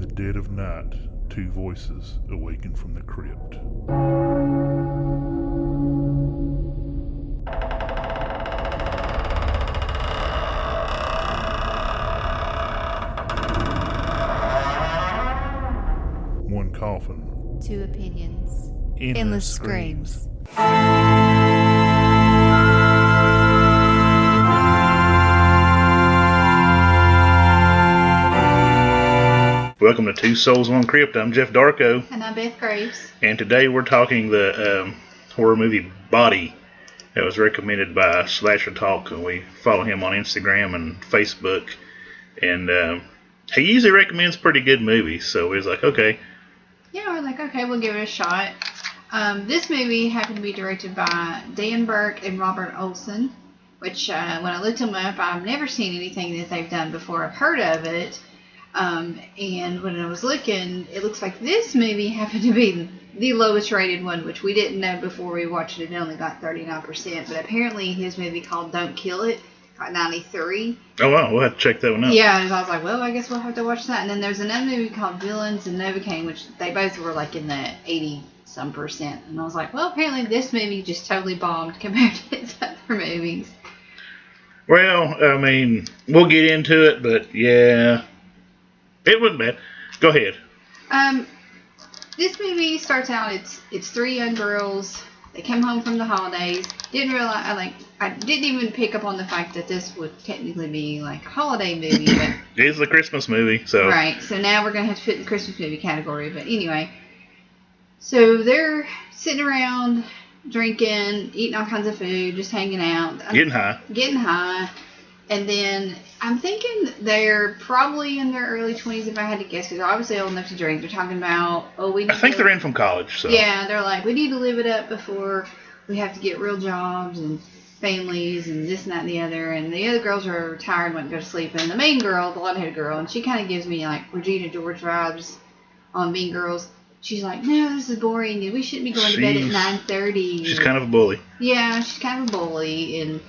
the dead of night, two voices awaken from the crypt. One coffin. Two opinions. Endless screams. Welcome to Two Souls, One Crypt. I'm Jeff Darko. And I'm Beth Graves. And today we're talking the horror movie Body that was recommended by Slasher Talk. And we follow him on Instagram and Facebook. And he usually recommends pretty good movies. So we was like, okay. Yeah, we're like, okay, we'll give it a shot. This movie happened to be directed by Dan Burke and Robert Olson, which when I looked them up, I've never seen anything that they've done before. I've heard of it. And when I was looking, it looks like this movie happened to be the lowest rated one, which we didn't know before we watched it. It only got 39%, but apparently his movie called Don't Kill It got 93. Oh, wow. We'll have to check that one out. Yeah, and I was like, well, I guess we'll have to watch that. And then there's another movie called Villains and Novocaine, which they both were like in the 80-some%. And I was like, well, apparently this movie just totally bombed compared to its other movies. Well, I mean, we'll get into it, but yeah. It wasn't bad. Go ahead. This movie starts out, it's three young girls. They come home from the holidays. Didn't realize, I didn't even pick up on the fact that this would technically be like a holiday movie, but It's a Christmas movie, so. right. So now we're gonna have to fit in the Christmas movie category. But anyway, so they're sitting around, drinking, eating all kinds of food, just hanging out, Getting high. And then I'm thinking they're probably in their early 20s if I had to guess, because they're obviously old enough to drink. They're talking about, I think they're in from college, so. Yeah, they're like, we need to live it up before we have to get real jobs and families and this and that and the other. And the other girls are tired and want to go to sleep. And the main girl, the blonde-haired girl, and she kind of gives me like Regina George vibes on Mean Girls. She's like, no, this is boring. We shouldn't be going to bed at 9:30. She's kind of a bully. Yeah, she's kind of a bully, and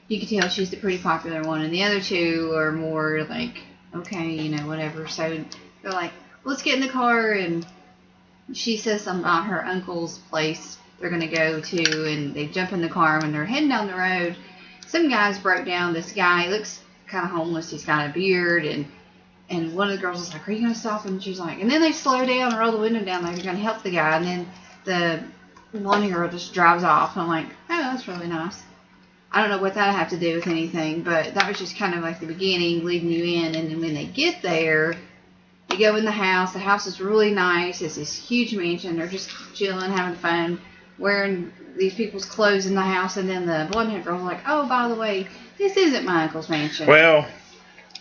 you can tell she's the pretty popular one, and the other two are more like, okay, whatever. So they're like, let's get in the car, and she says something about her uncle's place they're going to go to, and they jump in the car. When they're heading down the road, some guys broke down this guy. He looks kind of homeless. He's got a beard, and one of the girls is like, are you going to stop him? And she's like, and then they slow down and roll the window down like they're going to help the guy, and then the one girl just drives off. And I'm like, oh, that's really nice. I don't know what that have to do with anything, but that was just kind of like the beginning, leading you in. And then when they get there, they go in the house. The house is really nice. It's this huge mansion. They're just chilling, having fun, wearing these people's clothes in the house. And then the blonde-haired girl's like, oh, by the way, this isn't my uncle's mansion. Well,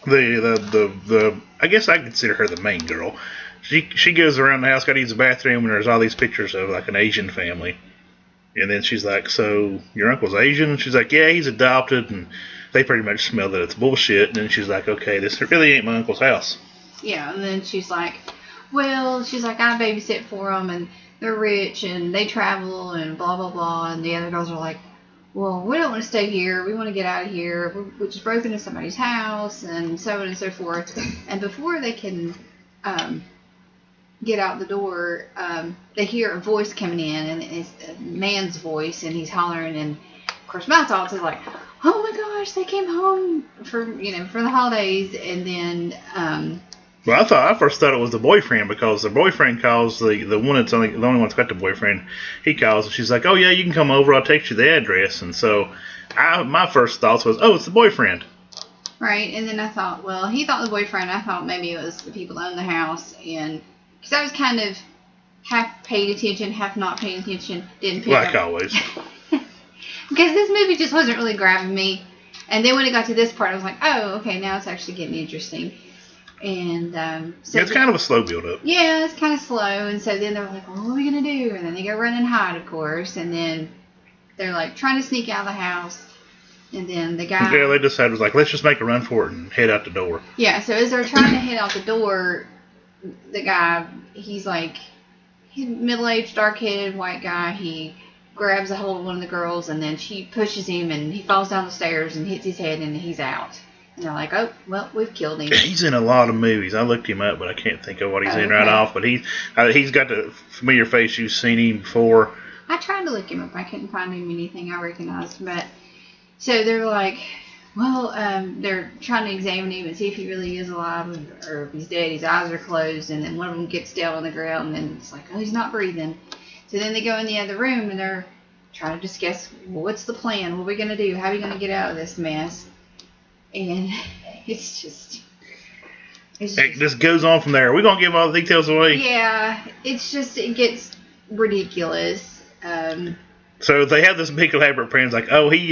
the I guess I consider her the main girl. She goes around the house, got to use the bathroom, and there's all these pictures of like an Asian family. And then she's like, so your uncle's Asian? And she's like, yeah, he's adopted. And they pretty much smell that it's bullshit. And then she's like, okay, this really ain't my uncle's house. Yeah, and then she's like, I babysit for them, and they're rich, and they travel, and blah, blah, blah. And the other girls are like, well, we don't want to stay here. We want to get out of here. We just broke into somebody's house, and so on and so forth. And before they can get out the door, they hear a voice coming in, and it's a man's voice, and he's hollering, and of course my thoughts is like, oh my gosh, they came home for the holidays. And then well, I first thought it was the boyfriend, because the boyfriend calls the one that's the only one that's got the boyfriend. He calls, and she's like, oh yeah, you can come over, I'll text you the address. And so my first thoughts was, oh, it's the boyfriend. Right. And then I thought, well, he thought the boyfriend. I thought maybe it was the people that own the house, and because I was kind of half paid attention, half not paying attention, didn't pick up. Like always. Because this movie just wasn't really grabbing me. And then when it got to this part, I was like, oh, okay, now it's actually getting interesting. And so it's kind of a slow build-up. Yeah, it's kind of slow. And so then they're like, well, what are we going to do? And then they go run and hide, of course. And then they're like trying to sneak out of the house. And then the guy... Yeah, they decided, was like, let's just make a run for it and head out the door. Yeah, so as they're trying to head out the door, the guy, he's middle-aged, dark-headed, white guy. He grabs a hold of one of the girls, and then she pushes him, and he falls down the stairs and hits his head, and he's out. And they're like, oh, well, we've killed him. He's in a lot of movies. I looked him up, but I can't think of what he's in right Okay. off. But he's got the familiar face. You've seen him before. I tried to look him up. I couldn't find him anything I recognized. But so they're like, well, they're trying to examine him and see if he really is alive or if he's dead. His eyes are closed, and then one of them gets down on the ground, and it's like, oh, he's not breathing. So then they go in the other room, and they're trying to discuss, well, what's the plan? What are we going to do? How are we going to get out of this mess? And it's just... It just goes on from there. We're going to give all the details away. Yeah, it's just, it gets ridiculous. So they have this big elaborate plan. It's like, oh, he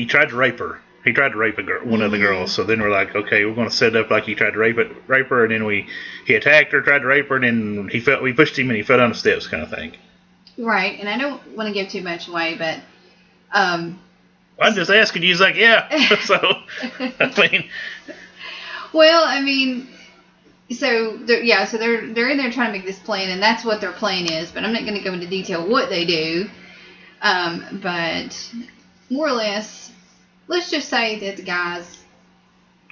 tried to rape her. He tried to rape one of the girls. So then we're like, okay, we're going to set it up like he tried to rape her, and then he attacked her, tried to rape her, and then we pushed him and he fell down the steps, kind of thing. Right, and I don't want to give too much away, but I'm just asking you. He's like, yeah. So I mean, well, I mean, so they're in there trying to make this plan, and that's what their plan is. But I'm not going to go into detail what they do. But more or less, let's just say that the guy's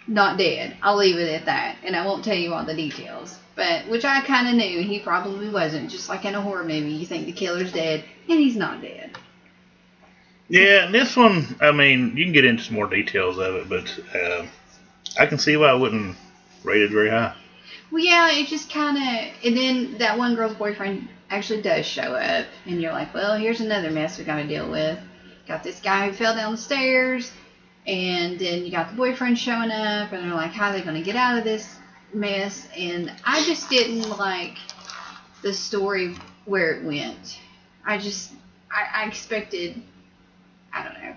not dead. I'll leave it at that, and I won't tell you all the details. But which I kind of knew he probably wasn't. Just like in a horror movie, you think the killer's dead, and he's not dead. Yeah, and this one, I mean, you can get into some more details of it, but I can see why I wouldn't rate it very high. Well, yeah, it just kind of... And then that one girl's boyfriend actually does show up. And you're like, well, here's another mess we got to deal with. Got this guy who fell down the stairs. And then you got the boyfriend showing up. And they're like, how are they going to get out of this mess? And I just didn't like the story where it went. I expected... I don't know.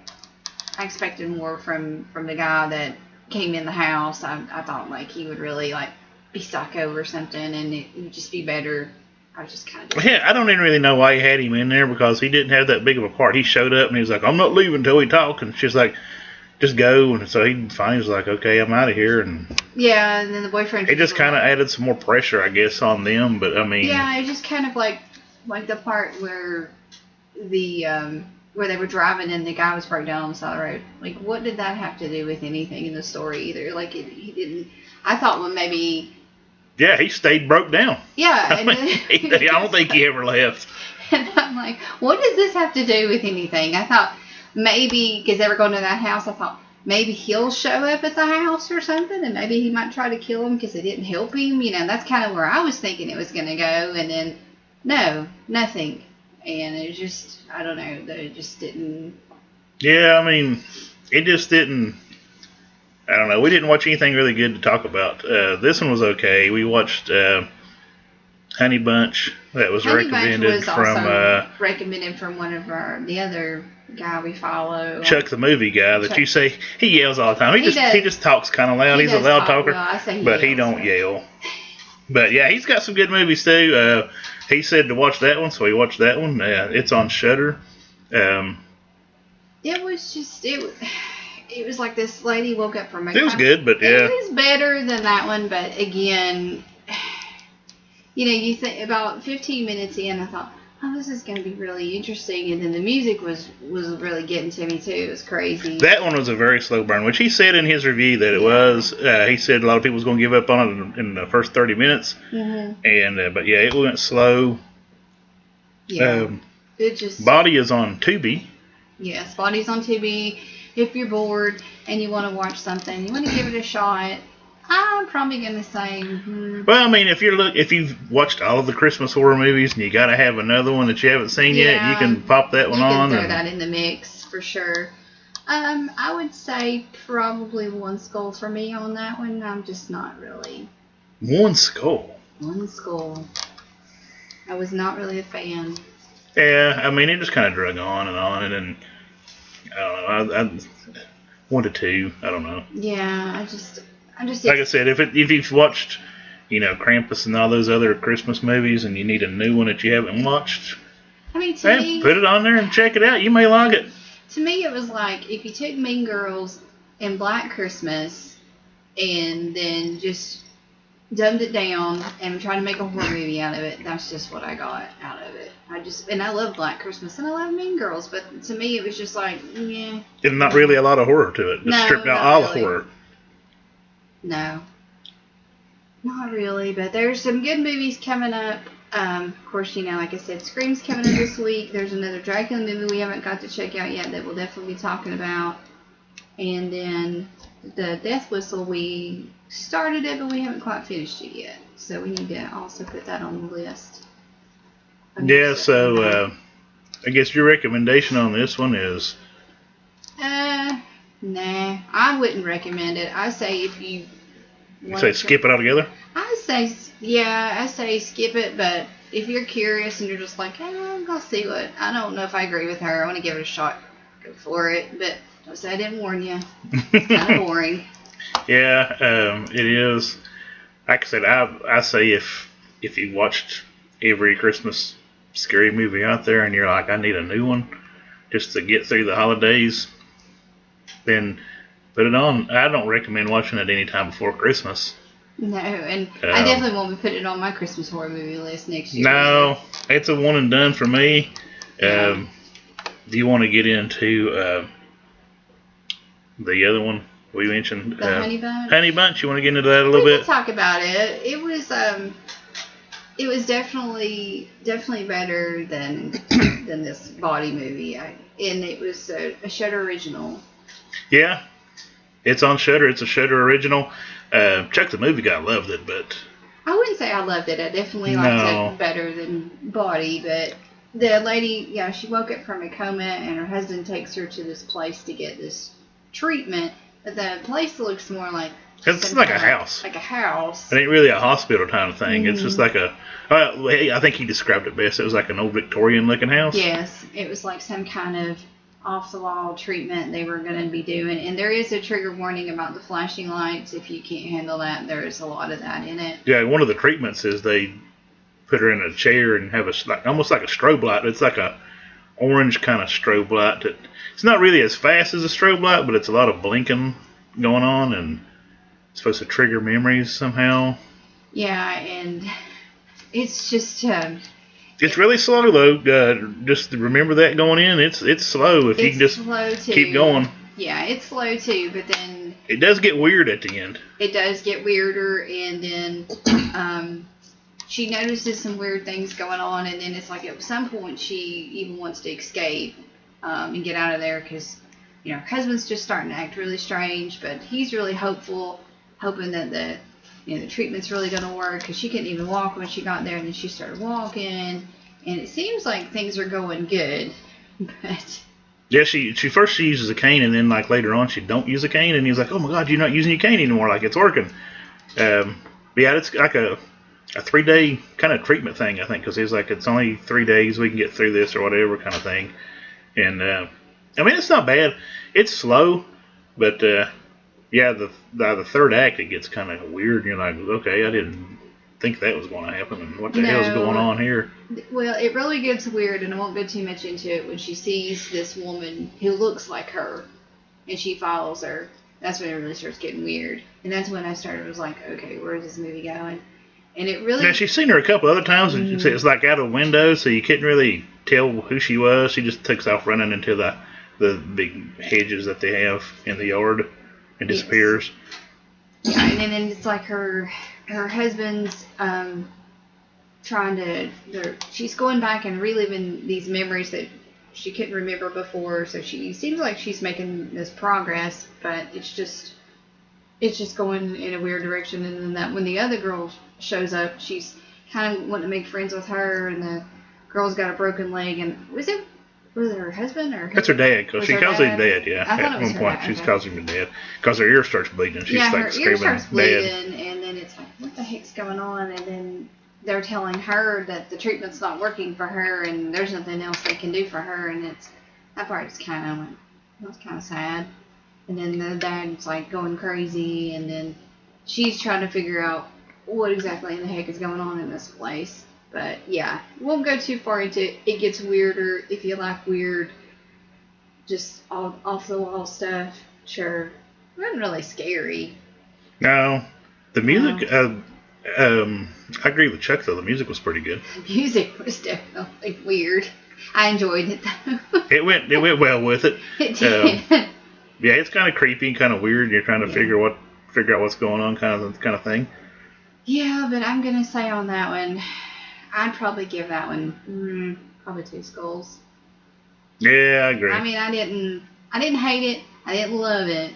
I expected more from the guy that came in the house. I thought like he would really like be psycho or something, and it would just be better. I was just kind of... Yeah, I don't even really know why he had him in there, because he didn't have that big of a part. He showed up and he was like, I'm not leaving until we talk, and she's like, just go. And so he finally was like, okay, I'm out of here. And yeah, and then the boyfriend... It just kind of added some more pressure, I guess, on them. But I mean... Yeah, it just kind of like the part where where they were driving and the guy was broke down on the side of the road. Like, what did that have to do with anything in the story either? Like, he didn't... I thought, well, maybe... Yeah, he stayed broke down. Yeah. I don't think he ever left. And I'm like, what does this have to do with anything? I thought maybe, because they were going to that house, I thought maybe he'll show up at the house or something, and maybe he might try to kill him because it didn't help him. You know, that's kind of where I was thinking it was going to go. And then, no, nothing. And it just, I don't know, it just didn't... Yeah, I mean, it just didn't... I don't know, we didn't watch anything really good to talk about. This one was okay. We watched Honey Bunch. That was Honey recommended Bunch was from... also recommended from one of the other guy we follow. Chuck the movie guy that Chuck. You say, he yells all the time. He just talks kind of loud. He's a loud talker, well, I say but he don't yell. But yeah, he's got some good movies too. He said to watch that one, so we watched that one. It's on Shudder. It was just it was like this lady woke up from a... It was good, but yeah, it was better than that one. But again, you know, you think about 15 minutes in, I thought, oh, this is going to be really interesting, and then the music was really getting to me too. It was crazy. That one was a very slow burn, which he said in his review that it was. He said a lot of people was going to give up on it in the first 30 minutes, and but yeah, it went slow. Yeah, it just... Body is on Tubi. Yes, Body's on Tubi. If you're bored and you want to watch something, you want to give it a shot, I'm probably going to say... Well, I mean, if you've watched all of the Christmas horror movies and you got to have another one that you haven't seen yet, you can pop that one on. You can throw that in the mix, for sure. I would say probably One Skull for me on that one. I'm just not really... One Skull? One Skull. I was not really a fan. Yeah, I mean, it just kind of drug on, and I don't know, 1 to 2, I don't know. Yeah, I just like I said, if you've watched, you know, Krampus and all those other Christmas movies, and you need a new one that you haven't watched, I mean, to me, put it on there and check it out. You may like it. To me, it was like if you took Mean Girls and Black Christmas, and then just dumbed it down and tried to make a horror movie out of it. That's just what I got out of it. I love Black Christmas and I love Mean Girls, but to me it was just like, yeah. There's not really a lot of horror to it. Just stripped out all the horror. No. Not really, but there's some good movies coming up. Of course, like I said, Scream's coming up this week. There's another Dracula movie we haven't got to check out yet that we'll definitely be talking about. And then the Death Whistle, we started it, but we haven't quite finished it yet. So we need to also put that on the list. Yeah, so I guess your recommendation on this one is? Nah, I wouldn't recommend it. I say if you say skip it altogether? I say skip it, but if you're curious and you're just like, hey, I'm going to see what, I don't know if I agree with her, I want to give it a shot, go for it, but don't say I didn't warn you. It's kind of boring. Yeah, it is. Like I said, I say if you watched every Christmas scary movie out there and you're like, I need a new one just to get through the holidays, then put it on. I don't recommend watching it any time before Christmas. No, and I definitely won't be putting it on my Christmas horror movie list next year. No, it's a one and done for me. Yeah. Do you want to get into the other one we mentioned? The Honey Bunch? Honey Bunch, you want to get into that a little bit? We can talk about it. It was definitely better than this Body movie. And it was a Shudder original. Yeah. It's on Shudder. It's a Shudder original. Chuck the movie guy loved it, but I wouldn't say I loved it. I definitely liked it better than Body, but the lady, she woke up from a coma and her husband takes her to this place to get this treatment, but the place looks more like it's like a house. Like a house. It ain't really a hospital kind of thing. Mm-hmm. It's just like I think he described it best. It was like an old Victorian looking house. Yes, it was like some kind of off-the-wall treatment they were going to be doing. And there is a trigger warning about the flashing lights. If you can't handle that, there is a lot of that in it. Yeah, one of the treatments is they put her in a chair and have almost like a strobe light. It's like a orange kind of strobe light. It's not really as fast as a strobe light, but it's a lot of blinking going on, and it's supposed to trigger memories somehow. Yeah, and it's just... it's really slow though. Just remember that going in. It's slow if you can just keep going. Yeah, it's slow too, but then it does get weird at the end. It does get weirder, and then she notices some weird things going on, and then it's like at some point she even wants to escape and get out of there because her husband's just starting to act really strange, but he's really hopeful, hoping that the treatment's really going to work because she couldn't even walk when she got there, and then she started walking, and it seems like things are going good, but... Yeah, she uses a cane, and then like later on she don't use a cane, and he's like, oh my God, you're not using your cane anymore, like it's working. Yeah, it's like a 3-day kind of treatment thing, I think, because he's like, it's only 3 days, we can get through this or whatever kind of thing. And I mean, it's not bad. It's slow, but yeah, the third act it gets kind of weird. You're like, okay, I didn't think that was going to happen, and what the hell's going on here? Well, it really gets weird, and I won't go too much into it. When she sees this woman who looks like her, and she follows her, that's when it really starts getting weird. And that's when I was like, okay, where is this movie going? And it really... Now, she's seen her a couple other times, and it's like out of the window, so you couldn't really tell who she was. She just takes off running into the big hedges that they have in the yard and disappears. Yeah, and then it's like her husband's she's going back and reliving these memories that she couldn't remember before, so she seems like she's making this progress, but it's just going in a weird direction. And then that when the other girl shows up, she's kind of wanting to make friends with her, and the girl's got a broken leg, and was it her husband or... That's her dad, because she calls him dad, yeah. At one point, she calls him dad, because her ear starts bleeding. She's like screaming, her ear starts bleeding, dad. And then it's like, what the heck's going on? And then they're telling her that the treatment's not working for her, and there's nothing else they can do for her, and that part is kind of sad. And then the dad's like going crazy, and then she's trying to figure out what exactly in the heck is going on in this place. But yeah, won't go too far into it. It gets weirder if you like weird, just off the wall stuff. Sure, not really scary. No, the music. I agree with Chuck though. The music was pretty good. The music was definitely weird. I enjoyed it though. It went well with it. It did. Yeah, it's kind of creepy and kind of weird. You're trying to figure out what's going on, kind of thing. Yeah, but I'm gonna say on that one, I'd probably give that one probably 2 skulls. Yeah, I agree. I mean, I didn't hate it. I didn't love it.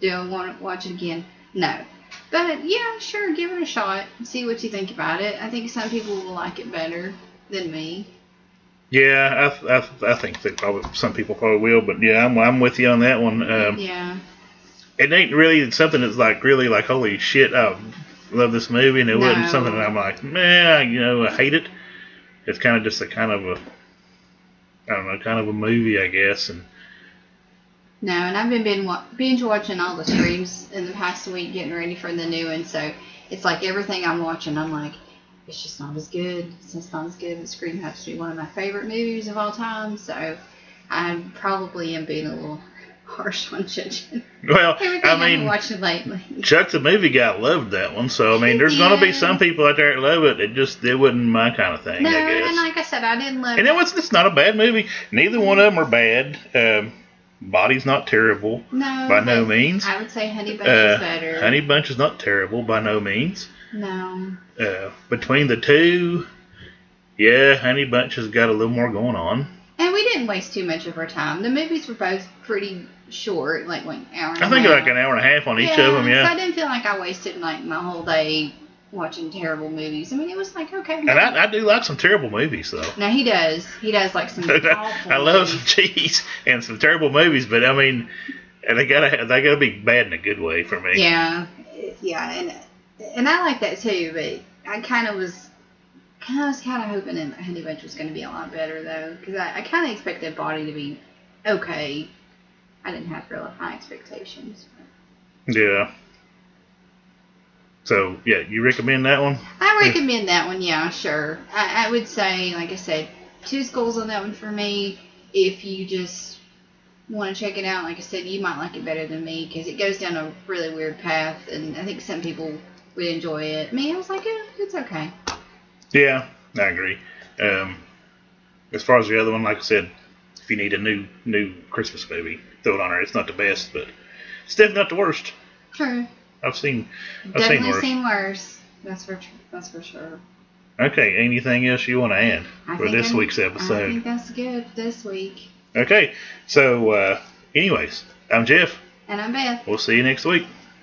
Do I want to watch it again? No. But yeah, sure, give it a shot. See what you think about it. I think some people will like it better than me. Yeah, I think that some people probably will, but yeah, I'm with you on that one. Yeah. It ain't really something that's like really like holy shit, I love this movie, and it wasn't something that I'm like, man, I hate it. It's kind of just a kind of a movie, I guess. And no, and I've been binge watching all the streams in the past week, getting ready for the new one. So it's like everything I'm watching, I'm like, it's just not as good. It's just not as good. And Scream has to be one of my favorite movies of all time. So I probably am being a little harsh on judging. Well, everything I I've mean, been watching lately. Chuck the movie guy loved that one, so I mean, there's going to be some people out there that love it. It wasn't my kind of thing, No, I guess. and like I said, I didn't love And it. it's not a bad movie. Neither one of them are bad. Body's not terrible. No. By no means. I would say Honey Bunch is better. Honey Bunch is not terrible by no means. No. Between the two, yeah, Honey Bunch has got a little more going on. And we didn't waste too much of our time. The movies were both pretty short, like an hour and a half. I think like an hour and a half on each of them, yeah. So I didn't feel like I wasted like my whole day watching terrible movies. I mean, it was like, okay. And I do like some terrible movies, though. No, he does. He does like some awful I love movies. some cheese and some terrible movies, but I mean, they gotta be bad in a good way for me. Yeah, and I like that too. But I kind of was hoping that Honey Bunch was going to be a lot better though, because I kind of expected Body to be okay. I didn't have real high expectations. Yeah. So, yeah, you recommend that one? I recommend that one, yeah, sure. I would say, like I said, 2 skulls on that one for me. If you just want to check it out, like I said, you might like it better than me because it goes down a really weird path, and I think some people would enjoy it. I mean, I was like, it's okay. Yeah, I agree. As far as the other one, like I said, if you need a new Christmas movie, throw it on there. It's not the best, but it's definitely not the worst. True. I've seen worse. That's for sure. Okay, anything else you want to add for this week's episode? I think that's good for this week. Okay, so anyways, I'm Jeff. And I'm Beth. We'll see you next week.